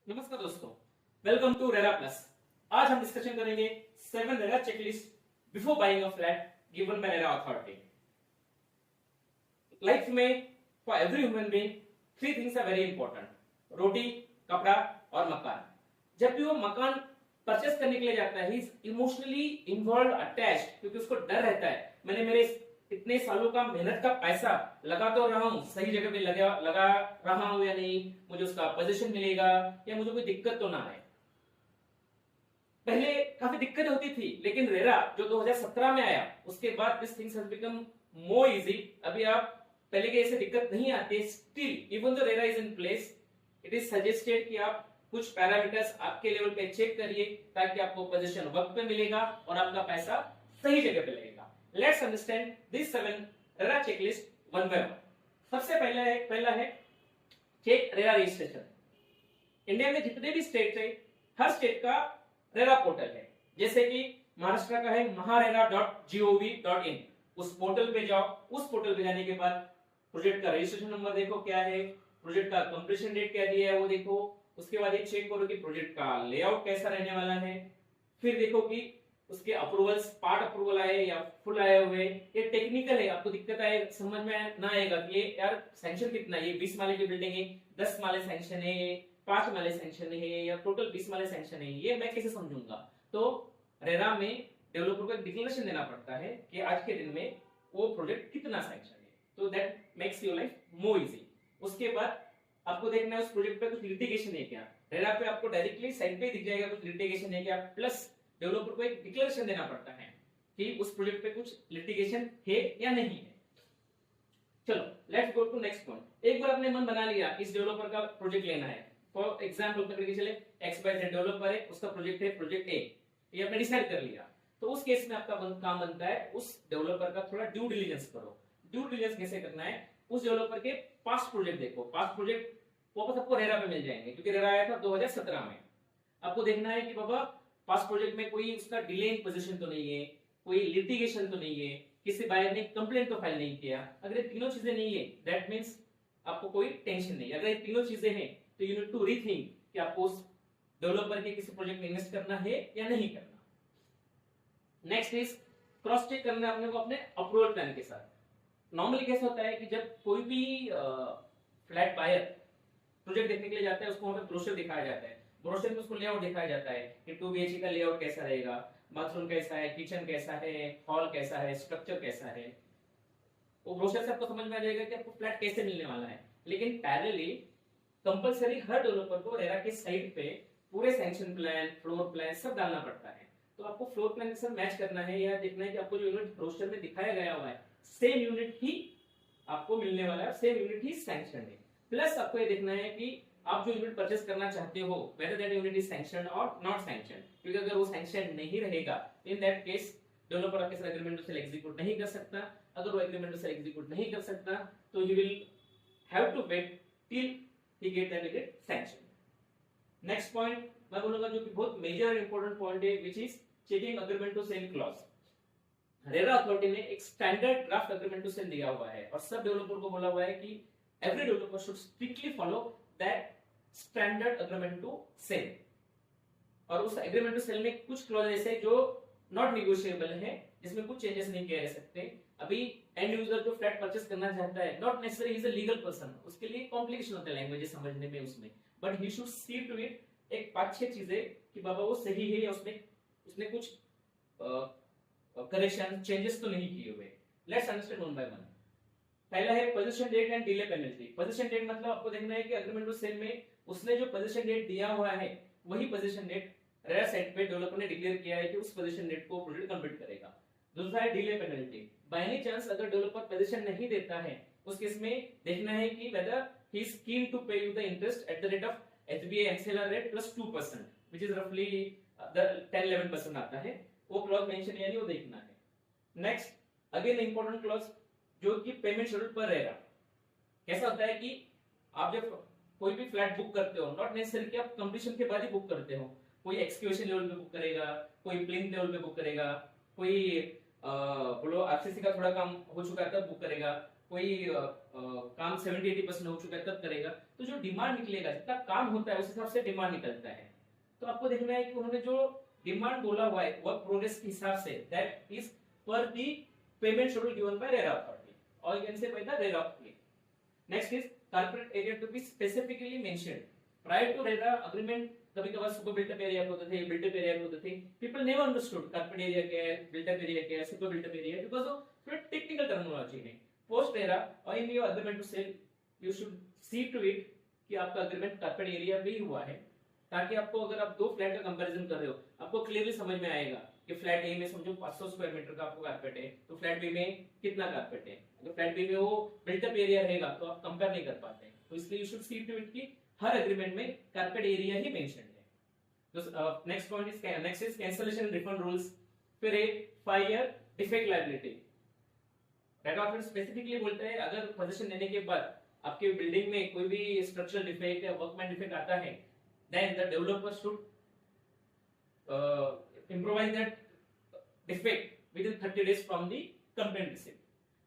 नमस्कार दोस्तों, welcome to RERA plus. आज हम डिस्कशन करेंगे 7 RERA checklist before buying a flat given by RERA authority. Life में for every human being three things are very important: रोटी, कपड़ा और मकान। जब भी वो मकान परचेस करने के लिए जाता है, he is emotionally involve, attached, क्योंकि उसको डर रहता है मैंने मेरे इतने सालों का मेहनत का पैसा लगा तो रहा हूं, सही जगह पे लगा रहा हूं या नहीं, मुझे उसका पोजीशन मिलेगा या मुझे कोई दिक्कत तो ना आए। पहले काफी दिक्कत होती थी, लेकिन रेरा जो 2017 में आया उसके बाद this things has become more easy. अभी आप पहले के ऐसे दिक्कत नहीं आती। Still even the RERA is in place, it is suggested कि आप कुछ पैरामीटर्स आपके लेवल पे चेक करिए ताकि आपको पोजीशन वक्त पे मिलेगा और आपका पैसा सही जगह पे लगेगा। Let's understand this 7 RERA checklist one by one. सबसे पहला है चेक रेरा रजिस्ट्रेशन। इंडिया में जितने भी स्टेट है, हर स्टेट का रेरा पोर्टल है। जैसे कि महाराष्ट्र का है maharera.gov.in। उस पोर्टल पे जाओ। उस पोर्टल पे जाने के बाद प्रोजेक्ट का रजिस्ट्रेशन नंबर देखो क्या है, प्रोजेक्ट का कंप्लीशन डेट क्या दिया है वो देखो। उसके बाद ये चेक करो कि प्रोजेक्ट का लेआउट कैसा रहने वाला है। फिर देखो कि उसके अप्रूवल्स, पार्ट अप्रूवल आए या फुल आए हुए, ये टेक्निकल है, आपको दिक्कत आए, समझ में ना आएगा कि ये यार सैंक्शन कितना है, ये 20 माले की बिल्डिंग है, 10 माले सैंक्शन है, 5 माले सैंक्शन है या टोटल 20 माले सैंक्शन है, ये मैं कैसे समझूंगा। तो रेरा में डेवलपर को एक डिक्लेरेशन देना पड़ता है कि आज के दिन में वो प्रोजेक्ट कितना सैंक्शन है, तो that makes your life more easy. उसके बाद आपको देखना है उस प्रोजेक्ट पे कुछ लिटिगेशन है क्या। रेरा पे आपको डायरेक्टली साइड पे दिख जाएगा कुछ लिटिगेशन है क्या, प्लस डेवलपर को एक डिक्लेरेशन देना पड़ता है कि उस प्रोजेक्ट पे कुछ लिटिगेशन है या नहीं है। चलो let's go to next point. एक बार आपने मन बना लिया इस डेवलपर का प्रोजेक्ट लेना है, फॉर एग्जांपल पकड़ के चले XYZ डेवलपर है, उसका प्रोजेक्ट है प्रोजेक्ट ए, ये आपने डिसाइड कर लिया। तो उस केस में आपका काम बनता है उस डेवलपर का थोड़ा ड्यू डिलिजेंस करो। ड्यू डिलिजेंस कैसे करना है, उस डेवलपर के पास्ट प्रोजेक्ट देखो। पास्ट प्रोजेक्ट वापस आपको रेरा पे मिल जाएंगे क्योंकि रेरा आया था 2017 में। आपको देखना है कि बाबा पास्ट प्रोजेक्ट में कोई उसका डिले इन पोजीशन तो नहीं है, कोई लिटिगेशन तो नहीं है, किसी बायर ने कंप्लेंट तो फाइल नहीं किया। अगर ये तीनों चीजें नहीं है दैट मींस आपको कोई टेंशन नहीं। अगर ये तीनों चीजें हैं तो यू नीड टू रीथिंक कि आपको उस डेवलपर के किसी प्रोजेक्ट में इन्वेस्ट करना है या नहीं करना। नेक्स्ट इज क्रॉस चेक करना है अपने को अपने अप्रूवल प्लान के साथ। नॉर्मली कैसा होता है कि जब कोई भी फ्लैट बायर प्रोजेक्ट देखने के लिए जाता है, उसको वहां पे ब्रोशर दिखाया जाता है। ब्रोशर में उसको लेआउट दिखाया जाता है कि 2 BHK का लेआउट कैसा रहेगा, बाथरूम कैसा है, किचन कैसा है, हॉल कैसा है, स्ट्रक्चर कैसा है। वो ब्रोशर से आपको समझ में आ जाएगा कि आपको फ्लैट कैसे मिलने वाला है। लेकिन पैरेलली कंपलसरी हर डेवलपर को रेरा के साइड पे पूरे सैंक्शन प्लान, फ्लोर प्लान सब डालना पड़ता है। तो आपको फ्लोर प्लान के साथ मैच करना है या देखना है कि आपको जो यूनिट ब्रोशर में दिखाया गया हुआ है सेम यूनिट ही आपको मिलने वाला है, सेम यूनिट ही सैंक्शन है। प्लस आपको ये देखना है कि आप जो यूनिट परचेस करना चाहते हो whether that unit is sanctioned or not sanctioned, क्योंकि अगर वो सैंक्शन नहीं रहेगा इन दैट केस डेवलपर आपके साथ एग्रीमेंट टू सेल एग्जीक्यूट नहीं कर सकता। अगर वो एग्रीमेंट टू सेल एग्जीक्यूट नहीं कर सकता तो you will have to wait till he get that unit sanction. Next point मैं बोलूंगा जो कि बहुत मेजर और इंपॉर्टेंट पॉइंट है, which is checking agreement to sale clause. RERA authority ने एक standard draft agreement to sale दिया हुआ है और सब डेवलपर को बोला हुआ है कि every developer should strictly follow that standard agreement to sell। और उस agreement to sell में कुछ क्लॉज ऐसे जो नॉट निगोशिएबल है, जिसमें कुछ चेंजेस नहीं किए जा सकते। अभी एंड यूजर जो फ्लैट परचेस करना चाहता है, not necessary is a legal person, उसके लिए कॉम्प्लिकेशन होता है लैंग्वेज समझने में उसमें, but he should see to it एक 5-6 चीजें कि बाबा वो सही है या उसने कुछ करेक्शन चेंजेस तो नहीं किए हुए। Let's understand one by one. पहला है possession date and delay penalty. Possession date मतलब आपको देखना है कि एग्रीमेंट टू सेल में उसने जो पोजीशन डेट दिया हुआ है वही पोजीशन डेट रेरा साइट पे डेवलपर ने डिक्लेयर किया है कि उस पोजीशन डेट को प्रोजेक्ट कंप्लीट करेगा। दूसरा है delay penalty. By any chance अगर डेवलपर पोजीशन नहीं देता है उस केस में देखना है कि whether he is keen to pay you the interest at the rate of SBI MCLR rate plus 2%, which is रफली 10-11% आता है। वो क्लॉज मेंशन है नहीं, वो देखना है। नेक्स्ट अगेन इंपॉर्टेंट क्लॉज जो कि पेमेंट शेड्यूल पर रहेगा। कैसा होता है कि आप जब कोई भी फ्लैट बुक करते हो, नॉट नेसेसरी कि आप कंप्लीशन के बाद ही बुक करते हो, कोई एक्सक्यूशन लेवल पे बुक करेगा, कोई प्लिंथ लेवल पे बुक करेगा, कोई बोलो RCC का थोड़ा काम हो चुका है तब बुक करेगा, कोई काम 70-80% हो चुका है तब करेगा, तो जो डिमांड निकलेगा, जितना काम होता है उस हिसाब से डिमांड निकलता है। तो आपको देखना है कि उन्होंने जो डिमांड बोला हुआ है वर्क प्रोग्रेस के हिसाब से, that is per the payment schedule given by RERA authority, और you can say by the RERA authority. Next is carpet area to be specifically mentioned. Prior to RERA agreement कभी कभार super built up area होते थे, built up area होते थे, people never understood carpet area क्या है, built up area क्या है, super built up area, because of थोड़ा टेक्निकल टर्मिनोलॉजी है। पोस्ट रेरा और in your agreement to sale you should see to it कि आपका अग्रीमेंट कॉर्पोरेट एरिया में ही हुआ है, ताकि आपको अगर आप दो फ्लैट का कंपैरिजन कर रहे हो आपको क्लियरली समझ में आएगा कि फ्लैट ए में समझो 500 स्क्वायर मीटर का आपको कारपेट है, तो फ्लैट बी में कितना कारपेट है। अगर फ्लैट बी में वो बिल्टअप एरिया रहेगा तो आप कंपेयर नहीं कर पाते, तो इसलिए you should see to it कि हर एग्रीमेंट में कारपेट एरिया ही मेंशन्ड है। तो next point is cancellation refund rules. फिर एक 5 year defect liability. RERA authority specifically बोलते हैं अगर पोजीशन लेने के बाद आपके बिल्डिंग में कोई भी स्ट्रक्चरल डिफेक्ट या वर्कमैन डिफेक्ट आता है, then the developer should improvise that defect within 30 days from the complaint received.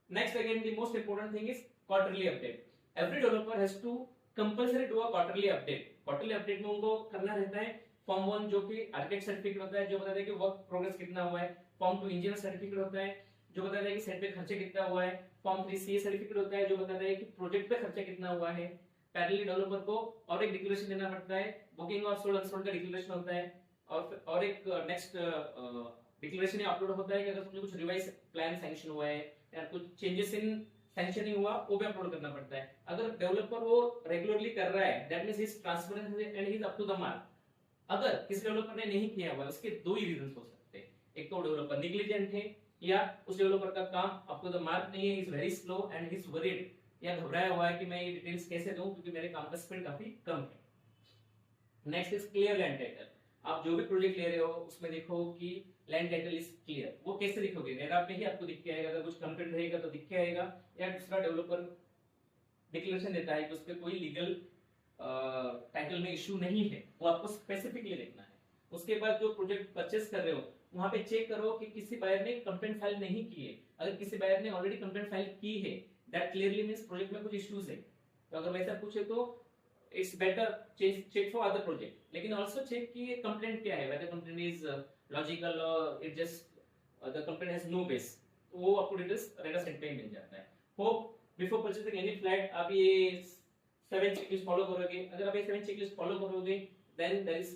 Next, again, the most important thing is quarterly update. Every developer has to compulsory do a quarterly update. Quarterly update में उनको करना रहता है form 1 जो कि architect certificate होता है जो बताता है कि वर्क प्रोग्रेस कितना हुआ है, फॉर्म 2 इंजीनियर सर्टिफिकेट होता है जो बताता है कि साइट पे खर्चे कितना हुआ है, फॉर्म 3 सीए सर्टिफिकेट होता है जो बताता है कि प्रोजेक्ट पे खर्चा कितना हुआ है। पैरेलली डेवलपर को और एक डिक्लेरेशन देना पड़ता है, बुकिंग और सोल्ड अनसोल्ड का डिक्लेरेशन होता है, और एक नेक्स्ट डिक्लेरेशन अपलोड होता है कि अगर समझो कुछ रिवाइज प्लान सैंक्शन हुआ है या कुछ चेंजेस इन सैंक्शनिंग हुआ वो भी अपलोड करना पड़ता है। अगर डेवलपर वो रेगुलरली कर रहा है that means he is transparent and he is up to the mark. अगर किसी डेवलपर ने नहीं किया हुआ उसके दो ही रीजंस हो सकते हैं, एक तो डेवलपर नेग्लिजेंट है या उस डेवलपर का काम अप टू द मार्क नहीं है, is very slow and he is worried या घबराया हुआ है कि मैं ये डिटेल्स कैसे दूं क्योंकि मेरे काम का स्पीड काफी कम है। Next is clear land title. आप जो भी प्रोजेक्ट ले रहे हो उसमें देखो कि लैंड टाइटल इज क्लियर। वो कैसे दिखोगे, रेरा पे ही आपको दिख के आएगा, अगर कुछ कंप्लेंट रहेगा तो दिख के आएगा, या दूसरा डेवलपर डिक्लेरेशन देता है कि उस पर कोई लीगल टाइटल में इशू नहीं है, वो आपको स्पेसिफिकली देखना है। उसके बाद जो प्रोजेक्ट परचेस कर रहे हो वहां पे चेक करो कि किसी बायर ने कंप्लेंट फाइल नहीं की है। अगर किसी बायर ने ऑलरेडी कंप्लेंट फाइल की है that clearly means प्रोजेक्ट में कुछ इश्यूज है, तो अगर वैसा पूछे तो it's better check for other project, लेकिन आल्सो चेक कि कंप्लेंट क्या है, whether complaint is logical or it just the complaint has no base, तो वो आपको डिटेल्स रेरा साइट पे मिल जाता है। Hope before purchasing any flat आप ये 7 चेकलिस्ट फॉलो करोगे। अगर आप ये 7 चेकलिस्ट फॉलो करोगे then there is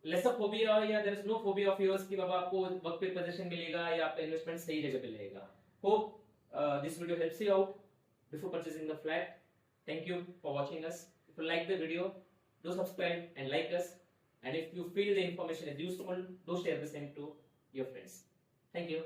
less of phobia या there is no phobia of yours कि बाबा आपको वर्क पे पोजीशन मिलेगा या आपका इन्वेस्टमेंट सही जगह पे लगेगा। Hope this video helps you out before purchasing the flat. Thank you for watching us. If you like the video, do subscribe and like us. And if you feel the information is useful, do share the same to your friends. Thank you.